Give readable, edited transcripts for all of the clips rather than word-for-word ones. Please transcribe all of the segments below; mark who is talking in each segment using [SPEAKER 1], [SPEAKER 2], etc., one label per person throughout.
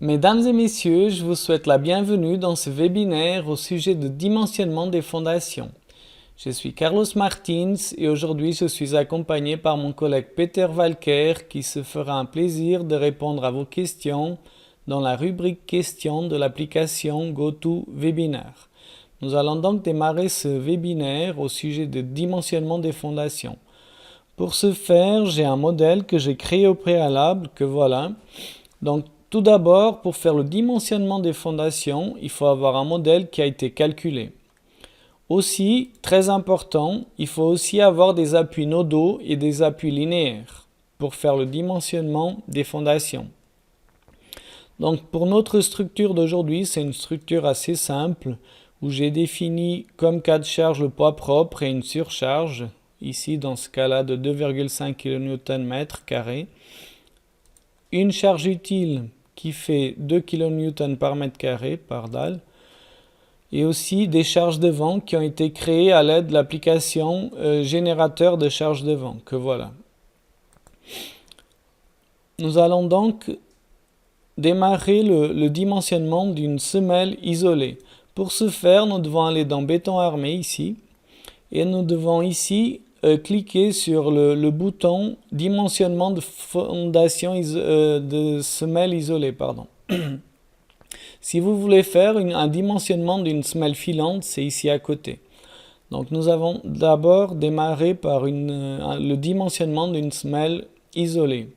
[SPEAKER 1] Mesdames et messieurs, je vous souhaite la bienvenue dans ce webinaire au sujet de dimensionnement des fondations. Je suis Carlos Martins et aujourd'hui je suis accompagné par mon collègue Peter Walker qui se fera un plaisir de répondre à vos questions dans la rubrique questions de l'application GoToWebinar. Nous allons donc démarrer ce webinaire au sujet de dimensionnement des fondations. Pour ce faire, j'ai un modèle que j'ai créé au préalable, que voilà. Donc, tout d'abord, pour faire le dimensionnement des fondations, il faut avoir un modèle qui a été calculé. Aussi, très important, il faut aussi avoir des appuis nodaux et des appuis linéaires pour faire le dimensionnement des fondations. Donc, pour notre structure d'aujourd'hui, c'est une structure assez simple où j'ai défini comme cas de charge le poids propre et une surcharge, ici dans ce cas-là de 2,5 kN/m², une charge utile qui fait 2 kN par mètre carré par dalle, et aussi des charges de vent qui ont été créées à l'aide de l'application générateur de charges de vent, que voilà. Nous allons donc démarrer le dimensionnement d'une semelle isolée. Pour ce faire, nous devons aller dans béton armé ici, et nous devons ici cliquer sur le bouton dimensionnement de fondation de semelle isolée. Si vous voulez faire un dimensionnement d'une semelle filante, c'est ici à côté. Donc nous avons d'abord démarré par le dimensionnement d'une semelle isolée.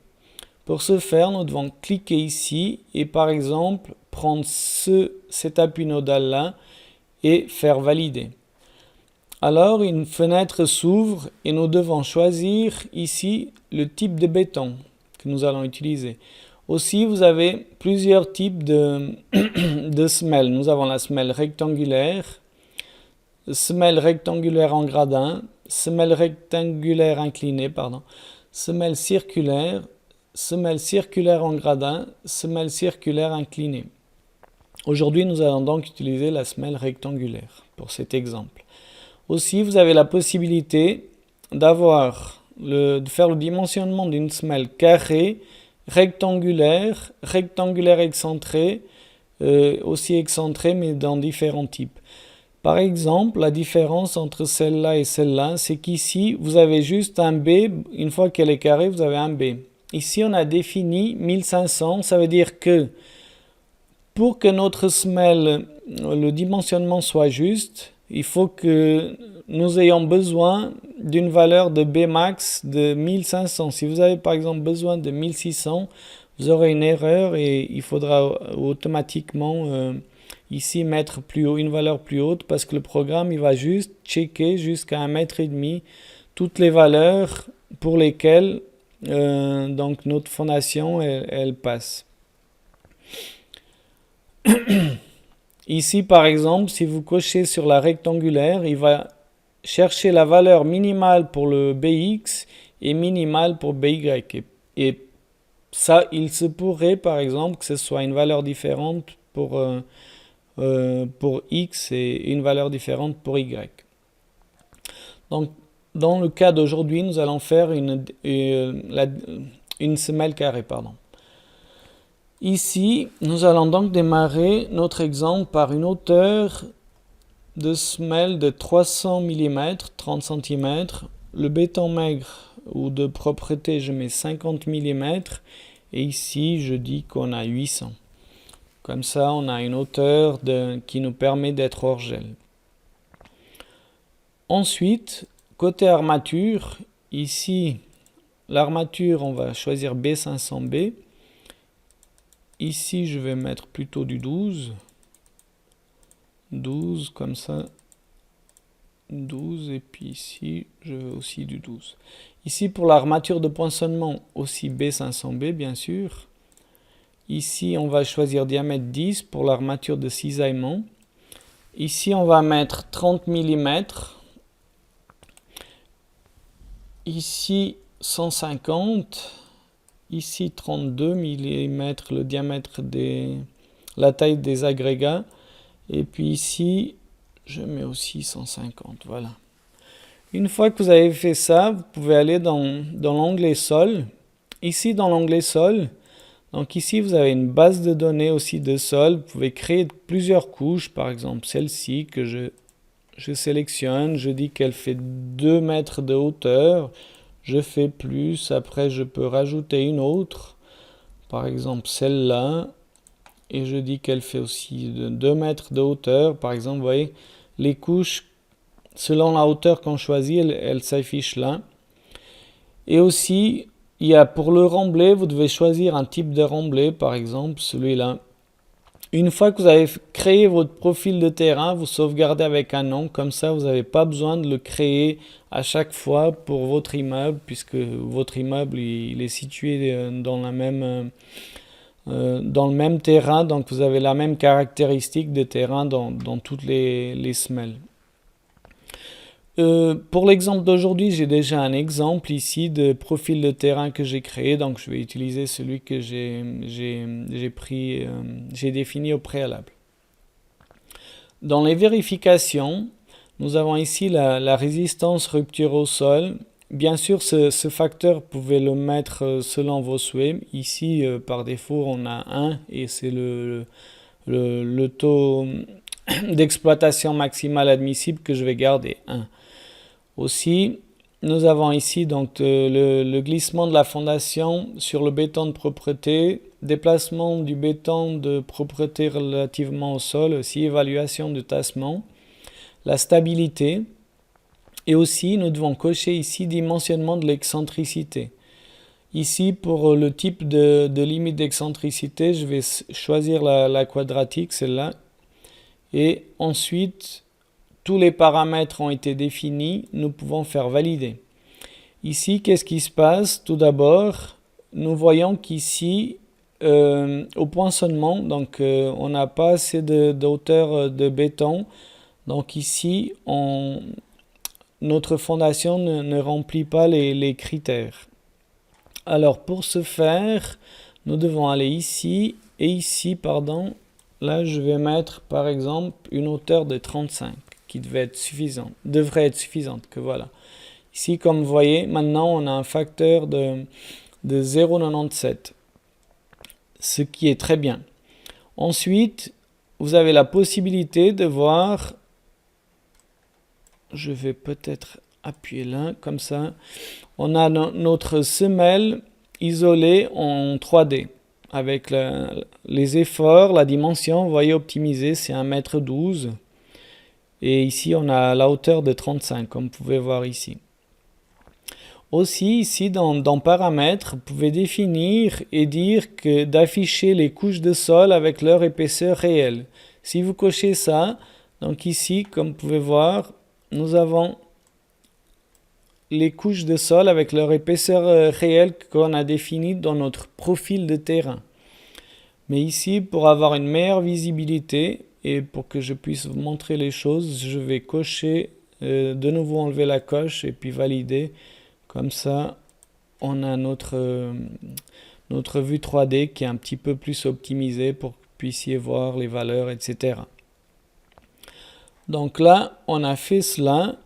[SPEAKER 1] Pour ce faire, nous devons cliquer ici et par exemple prendre cet appui nodal là et faire valider. Alors une fenêtre s'ouvre et nous devons choisir ici le type de béton que nous allons utiliser. Aussi, vous avez plusieurs types de semelles. Nous avons la semelle rectangulaire en gradin, semelle rectangulaire inclinée, semelle circulaire en gradin, semelle circulaire inclinée. Aujourd'hui, nous allons donc utiliser la semelle rectangulaire pour cet exemple. Aussi, vous avez la possibilité de faire le dimensionnement d'une semelle carrée, rectangulaire excentrée, aussi excentrée mais dans différents types. Par exemple, la différence entre celle-là et celle-là, c'est qu'ici, vous avez juste un B, une fois qu'elle est carrée, vous avez un B. Ici, on a défini 1500, ça veut dire que pour que notre semelle, le dimensionnement soit juste, il faut que nous ayons besoin d'une valeur de B max de 1500. Si vous avez par exemple besoin de 1600, vous aurez une erreur et il faudra automatiquement ici mettre une valeur plus haute parce que le programme il va juste checker jusqu'à 1,5 m toutes les valeurs pour lesquelles donc notre fondation elle passe. Ici, par exemple, si vous cochez sur la rectangulaire, il va chercher la valeur minimale pour le BX et minimale pour BY. Et ça, il se pourrait, par exemple, que ce soit une valeur différente pour X et une valeur différente pour Y. Donc, dans le cas d'aujourd'hui, nous allons faire une semelle carrée. Ici, nous allons donc démarrer notre exemple par une hauteur de semelle de 300 mm, 30 cm. Le béton maigre ou de propreté, je mets 50 mm. Et ici, je dis qu'on a 800. Comme ça, on a une hauteur qui nous permet d'être hors gel. Ensuite, côté armature, ici, l'armature, on va choisir B500B. Ici, je vais mettre plutôt du 12. 12, comme ça. 12, et puis ici, je veux aussi du 12. Ici, pour l'armature de poinçonnement, aussi B500B, bien sûr. Ici, on va choisir diamètre 10 pour l'armature de cisaillement. Ici, on va mettre 30 mm. Ici, 150. Ici, 32 mm, le diamètre la taille des agrégats. Et puis ici, je mets aussi 150. Voilà. Une fois que vous avez fait ça, vous pouvez aller dans l'onglet sol. Ici, dans l'onglet sol, Donc ici, vous avez une base de données aussi de sol. Vous pouvez créer plusieurs couches, par exemple celle-ci que je sélectionne. Je dis qu'elle fait 2 mètres de hauteur. Je fais plus. Après, je peux rajouter une autre, par exemple celle-là. Et je dis qu'elle fait aussi 2 mètres de hauteur. Par exemple, vous voyez, les couches, selon la hauteur qu'on choisit, elles s'affichent là. Et aussi, il y a pour le remblai, vous devez choisir un type de remblai, par exemple celui-là. Une fois que vous avez créé votre profil de terrain, vous sauvegardez avec un nom, comme ça vous n'avez pas besoin de le créer à chaque fois pour votre immeuble, puisque votre immeuble il est situé dans le même terrain, donc vous avez la même caractéristique de terrain dans toutes les semelles. Pour l'exemple d'aujourd'hui, j'ai déjà un exemple ici de profil de terrain que j'ai créé, donc je vais utiliser celui que j'ai défini au préalable. Dans les vérifications, nous avons ici la résistance rupture au sol. Bien sûr, ce facteur, vous pouvez le mettre selon vos souhaits. Ici, par défaut, on a 1 et c'est le taux d'exploitation maximale admissible que je vais garder, 1. Aussi, nous avons ici donc le glissement de la fondation sur le béton de propreté, déplacement du béton de propreté relativement au sol, aussi évaluation du tassement, la stabilité, et aussi nous devons cocher ici dimensionnement de l'excentricité. Ici, pour le type de limite d'excentricité, je vais choisir la quadratique, celle-là, et ensuite tous les paramètres ont été définis, nous pouvons faire valider. Ici, qu'est-ce qui se passe? Tout d'abord, nous voyons qu'ici, au poinçonnement, donc on n'a pas assez de hauteur de béton. Donc ici, notre fondation ne remplit pas les critères. Alors pour ce faire, nous devons aller ici et ici, pardon. Là, je vais mettre par exemple une hauteur de 35 qui devrait être suffisante, que voilà. Ici, comme vous voyez, maintenant on a un facteur de 0,97, ce qui est très bien. Ensuite, vous avez la possibilité de voir, je vais peut-être appuyer là, comme ça, on a notre semelle isolée en 3D. Avec les efforts, la dimension, vous voyez, optimisée, c'est 1,12 m. Et ici, on a la hauteur de 35, comme vous pouvez voir ici. Aussi, ici, dans paramètres, vous pouvez définir et dire que d'afficher les couches de sol avec leur épaisseur réelle. Si vous cochez ça, donc ici, comme vous pouvez voir, nous avons les couches de sol avec leur épaisseur réelle qu'on a définie dans notre profil de terrain. Mais ici, pour avoir une meilleure visibilité et pour que je puisse vous montrer les choses, je vais cocher, de nouveau enlever la coche et puis valider. Comme ça, on a notre vue 3D qui est un petit peu plus optimisée pour que vous puissiez voir les valeurs, etc. Donc là, on a fait cela.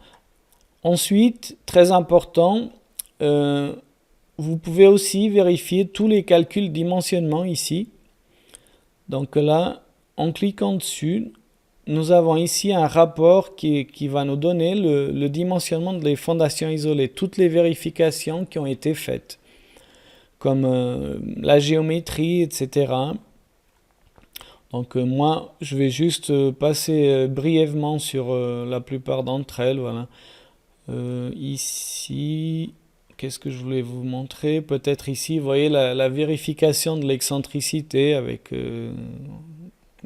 [SPEAKER 1] Ensuite, très important, vous pouvez aussi vérifier tous les calculs de dimensionnement ici. Donc là, en cliquant dessus, nous avons ici un rapport qui va nous donner le dimensionnement des fondations isolées, toutes les vérifications qui ont été faites, comme la géométrie, etc. Donc moi, je vais juste passer brièvement sur la plupart d'entre elles. Voilà. Ici, qu'est-ce que je voulais vous montrer? Peut-être ici, vous voyez la vérification de l'excentricité avec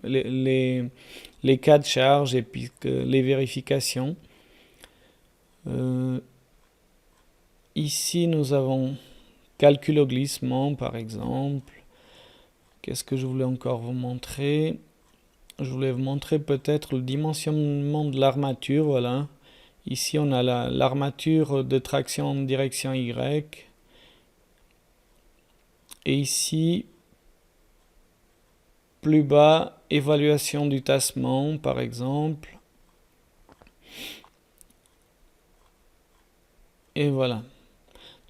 [SPEAKER 1] les cas de charge et puis les vérifications. Ici, nous avons calcul au glissement, par exemple. Qu'est-ce que je voulais encore vous montrer? Je voulais vous montrer peut-être le dimensionnement de l'armature. Voilà. Ici, on a l'armature de traction en direction Y. Et ici, plus bas, évaluation du tassement, par exemple. Et voilà.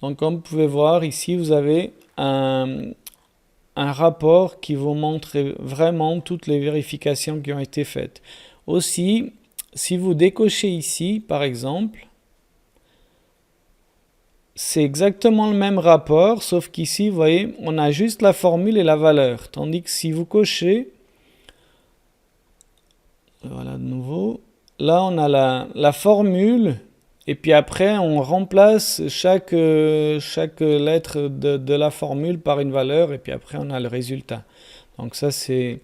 [SPEAKER 1] Donc, comme vous pouvez voir, ici, vous avez un un rapport qui vous montre vraiment toutes les vérifications qui ont été faites. Aussi, si vous décochez ici, par exemple, c'est exactement le même rapport, sauf qu'ici, vous voyez, on a juste la formule et la valeur. Tandis que si vous cochez, voilà de nouveau, là on a la formule, et puis après on remplace chaque lettre de la formule par une valeur, et puis après on a le résultat. Donc ça c'est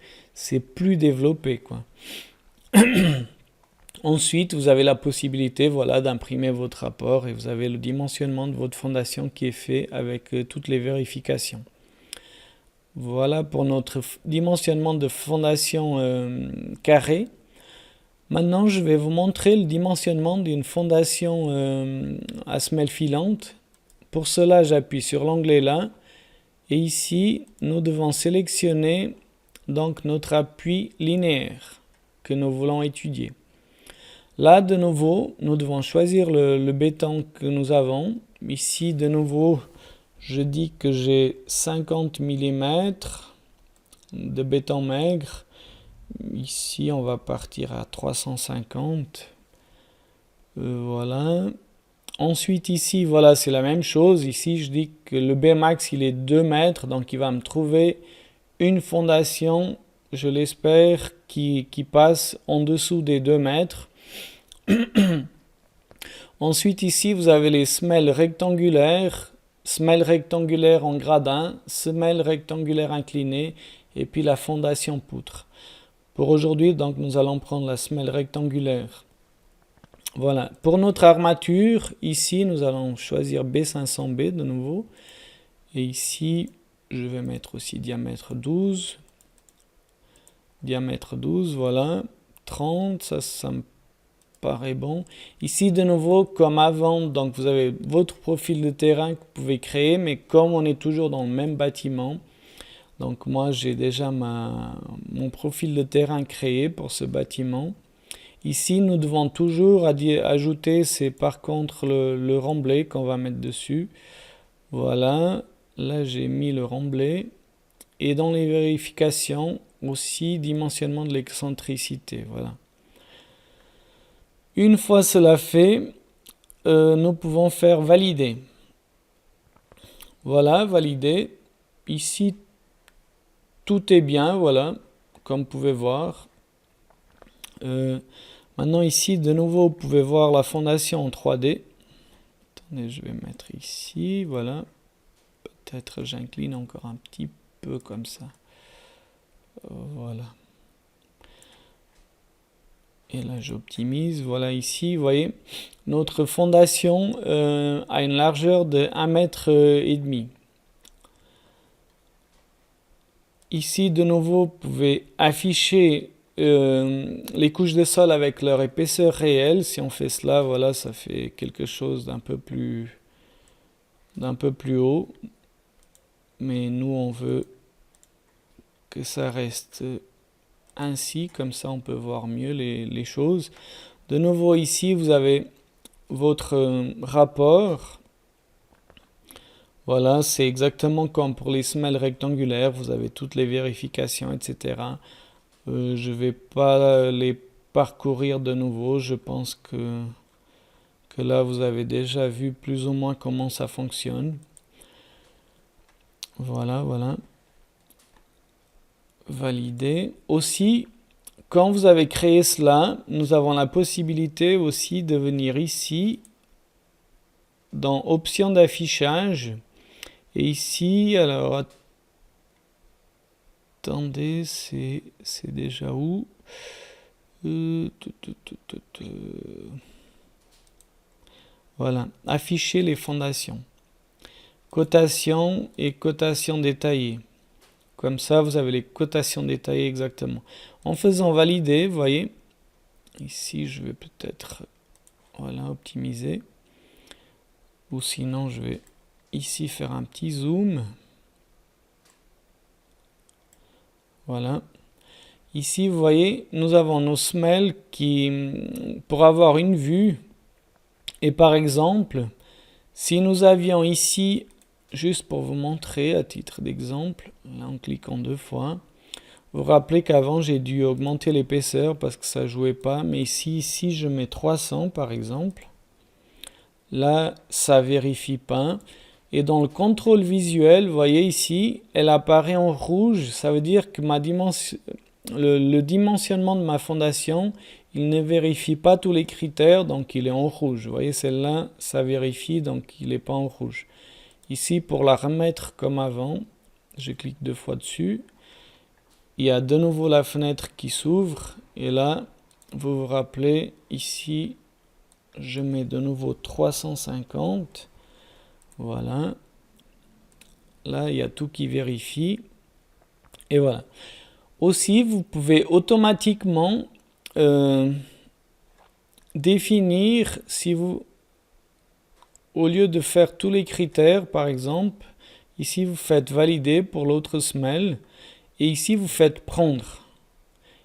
[SPEAKER 1] plus développé, quoi. Ensuite, vous avez la possibilité, voilà, d'imprimer votre rapport et vous avez le dimensionnement de votre fondation qui est fait avec toutes les vérifications. Voilà pour notre dimensionnement de fondation carrée. Maintenant, je vais vous montrer le dimensionnement d'une fondation à semelle filante. Pour cela, j'appuie sur l'onglet là et ici, nous devons sélectionner donc notre appui linéaire que nous voulons étudier. Là, de nouveau, nous devons choisir le béton que nous avons. Ici, de nouveau, je dis que j'ai 50 mm de béton maigre. Ici, on va partir à 350. Voilà. Ensuite, ici, voilà, c'est la même chose. Ici, je dis que le Bmax, il est 2 mètres. Donc, il va me trouver une fondation, je l'espère, qui passe en dessous des 2 mètres. Ensuite ici vous avez les semelles rectangulaires en gradin, semelles rectangulaires inclinées et puis la fondation poutre. Pour aujourd'hui donc nous allons prendre la semelle rectangulaire. Voilà, pour notre armature ici nous allons choisir B500B de nouveau et ici je vais mettre aussi diamètre 12, voilà, 30, ça me paraît bon. Ici de nouveau comme avant, donc vous avez votre profil de terrain que vous pouvez créer, mais comme on est toujours dans le même bâtiment, donc moi j'ai déjà mon profil de terrain créé pour ce bâtiment. Ici nous devons toujours ajouter, c'est par contre le remblai qu'on va mettre dessus. Voilà, là j'ai mis le remblai et dans les vérifications aussi dimensionnement de l'excentricité, voilà. Une fois cela fait, nous pouvons faire valider. Voilà, valider. Ici, tout est bien, voilà, comme vous pouvez voir. Maintenant ici, de nouveau, vous pouvez voir la fondation en 3D. Attendez, je vais mettre ici, voilà. Peut-être j'incline encore un petit peu comme ça. Voilà. Et là, j'optimise. Voilà, ici, vous voyez, notre fondation a une largeur de 1,5 m. Ici, de nouveau, vous pouvez afficher les couches de sol avec leur épaisseur réelle. Si on fait cela, voilà, ça fait quelque chose d'un peu plus haut. Mais nous, on veut que ça reste ainsi, comme ça on peut voir mieux les choses. De nouveau ici vous avez votre rapport. Voilà, c'est exactement comme pour les semelles rectangulaires, vous avez toutes les vérifications, etc. Je ne vais pas les parcourir de nouveau, je pense que là vous avez déjà vu plus ou moins comment ça fonctionne. Voilà. Valider. Aussi, quand vous avez créé cela, nous avons la possibilité aussi de venir ici dans options d'affichage et ici, alors attendez, c'est déjà où? Voilà, afficher les fondations, cotation et cotation détaillée. Comme ça, vous avez les cotations détaillées exactement. En faisant valider, vous voyez, ici, je vais peut-être optimiser. Ou sinon, je vais ici faire un petit zoom. Voilà. Ici, vous voyez, nous avons nos semelles qui, pour avoir une vue, et par exemple, si nous avions ici juste pour vous montrer à titre d'exemple, là en cliquant 2 fois, vous rappelez qu'avant j'ai dû augmenter l'épaisseur parce que ça jouait pas, mais ici, si je mets 300 par exemple, là ça vérifie pas. Et dans le contrôle visuel, vous voyez ici, elle apparaît en rouge, ça veut dire que le dimensionnement de ma fondation, il ne vérifie pas tous les critères, donc il est en rouge. Vous voyez, celle-là, ça vérifie, donc il n'est pas en rouge. Ici, pour la remettre comme avant, je clique 2 fois dessus. Il y a de nouveau la fenêtre qui s'ouvre. Et là, vous vous rappelez, ici, je mets de nouveau 350. Voilà. Là, il y a tout qui vérifie. Et voilà. Aussi, vous pouvez automatiquement définir si vous, au lieu de faire tous les critères, par exemple, ici vous faites valider pour l'autre semelle et ici vous faites prendre.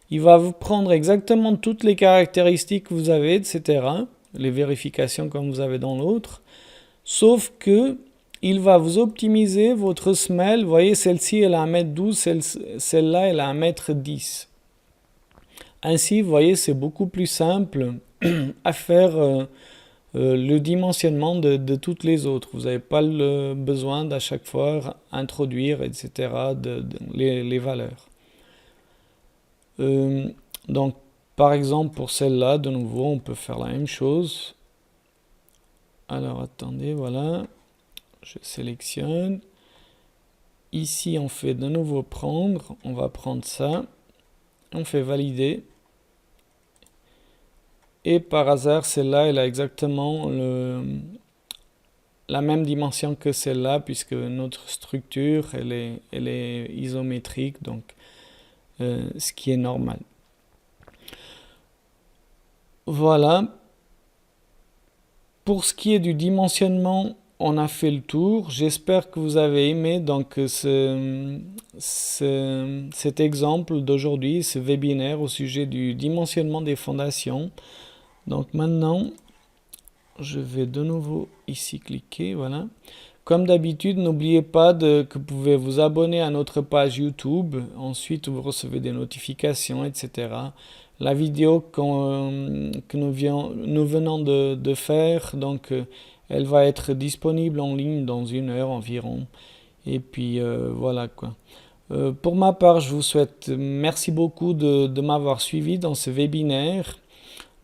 [SPEAKER 1] Il va vous prendre exactement toutes les caractéristiques que vous avez, etc. Les vérifications comme vous avez dans l'autre. Sauf que il va vous optimiser votre semelle. Vous voyez, celle-ci, elle a 1m12, celle-là, elle a 1m10. Ainsi, vous voyez, c'est beaucoup plus simple à faire le dimensionnement de toutes les autres. Vous n'avez pas le besoin d'à chaque fois introduire, etc., les valeurs. Donc, par exemple, pour celle-là, de nouveau, on peut faire la même chose. Alors, attendez, voilà. Je sélectionne. Ici, on fait de nouveau prendre. On va prendre ça. On fait valider. Et par hasard, celle-là, elle a exactement la même dimension que celle-là, puisque notre structure, elle est isométrique, donc ce qui est normal. Voilà. Pour ce qui est du dimensionnement, on a fait le tour. J'espère que vous avez aimé donc cet exemple d'aujourd'hui, ce webinaire au sujet du dimensionnement des fondations. Donc maintenant, je vais de nouveau ici cliquer, voilà. Comme d'habitude, n'oubliez pas que vous pouvez vous abonner à notre page YouTube. Ensuite, vous recevez des notifications, etc. La vidéo que nous venons de faire, donc elle va être disponible en ligne dans 1 heure environ. Et puis voilà quoi. Pour ma part, je vous souhaite merci beaucoup de m'avoir suivi dans ce webinaire.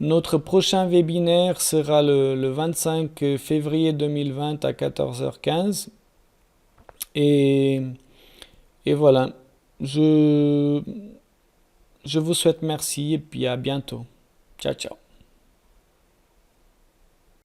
[SPEAKER 1] Notre prochain webinaire sera le 25 février 2020 à 14h15. Et voilà. Je vous souhaite merci et puis à bientôt. Ciao, ciao.